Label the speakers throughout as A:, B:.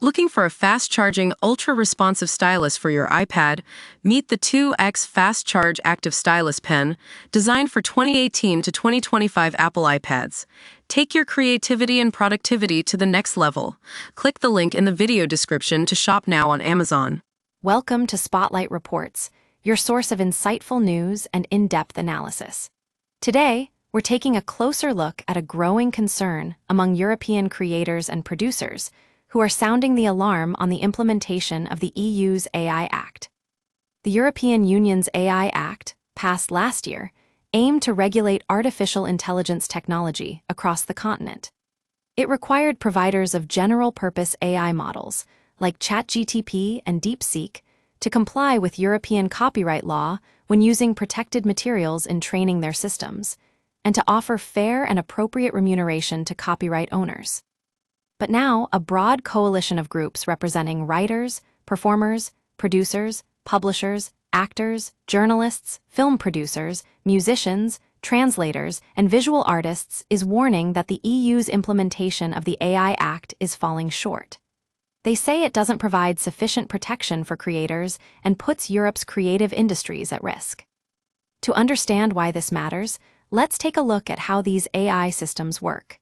A: Looking for a fast-charging, ultra-responsive stylus for your iPad? Meet the 2X Fast Charge Active Stylus Pen, designed for 2018 to 2025 Apple iPads. Take your creativity and productivity to the next level. Click the link in the video description to shop now on Amazon.
B: Welcome to Spotlight Reports, your source of insightful news and in-depth analysis. Today, we're taking a closer look at a growing concern among European creators and producers who are sounding the alarm on the implementation of the EU's AI Act. The European Union's AI Act, passed last year, aimed to regulate artificial intelligence technology across the continent. It required providers of general-purpose AI models, like ChatGPT and DeepSeek, to comply with European copyright law when using protected materials in training their systems, and to offer fair and appropriate remuneration to copyright owners. But now, a broad coalition of groups representing writers, performers, producers, publishers, actors, journalists, film producers, musicians, translators, and visual artists is warning that the EU's implementation of the AI Act is falling short. They say it doesn't provide sufficient protection for creators and puts Europe's creative industries at risk. To understand why this matters, let's take a look at how these AI systems work.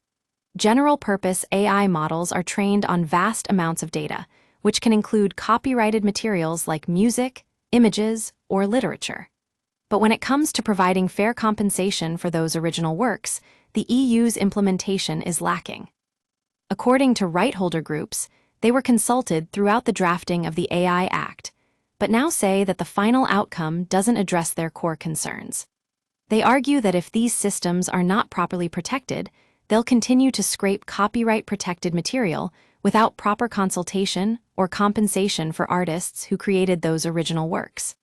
B: General-purpose AI models are trained on vast amounts of data, which can include copyrighted materials like music, images, or literature. But when it comes to providing fair compensation for those original works, the EU's implementation is lacking. According to right-holder groups, they were consulted throughout the drafting of the AI Act, but now say that the final outcome doesn't address their core concerns. They argue that if these systems are not properly protected, they'll continue to scrape copyright-protected material without proper consultation or compensation for artists who created those original works.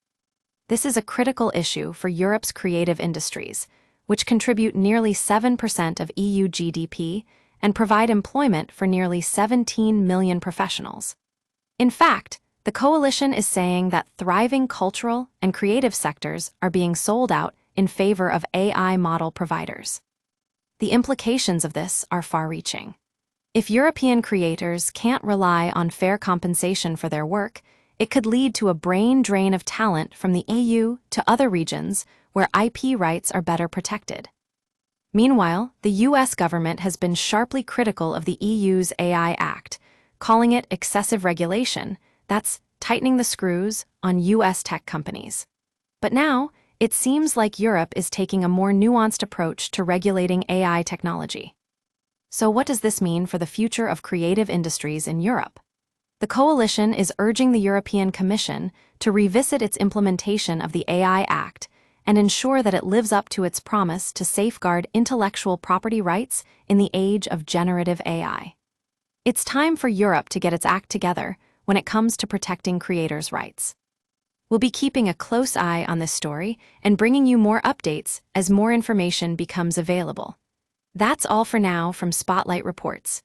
B: This is a critical issue for Europe's creative industries, which contribute nearly 7% of EU GDP and provide employment for nearly 17 million professionals. In fact, the coalition is saying that thriving cultural and creative sectors are being sold out in favor of AI model providers. The implications of this are far-reaching. If European creators can't rely on fair compensation for their work, it could lead to a brain drain of talent from the EU to other regions where IP rights are better protected. Meanwhile, the US government has been sharply critical of the EU's AI Act, calling it excessive regulation, that's tightening the screws on US tech companies. But now, it seems like Europe is taking a more nuanced approach to regulating AI technology. So what does this mean for the future of creative industries in Europe? The coalition is urging the European Commission to revisit its implementation of the AI Act and ensure that it lives up to its promise to safeguard intellectual property rights in the age of generative AI. It's time for Europe to get its act together when it comes to protecting creators' rights. We'll be keeping a close eye on this story and bringing you more updates as more information becomes available. That's all for now from Spotlight Reports.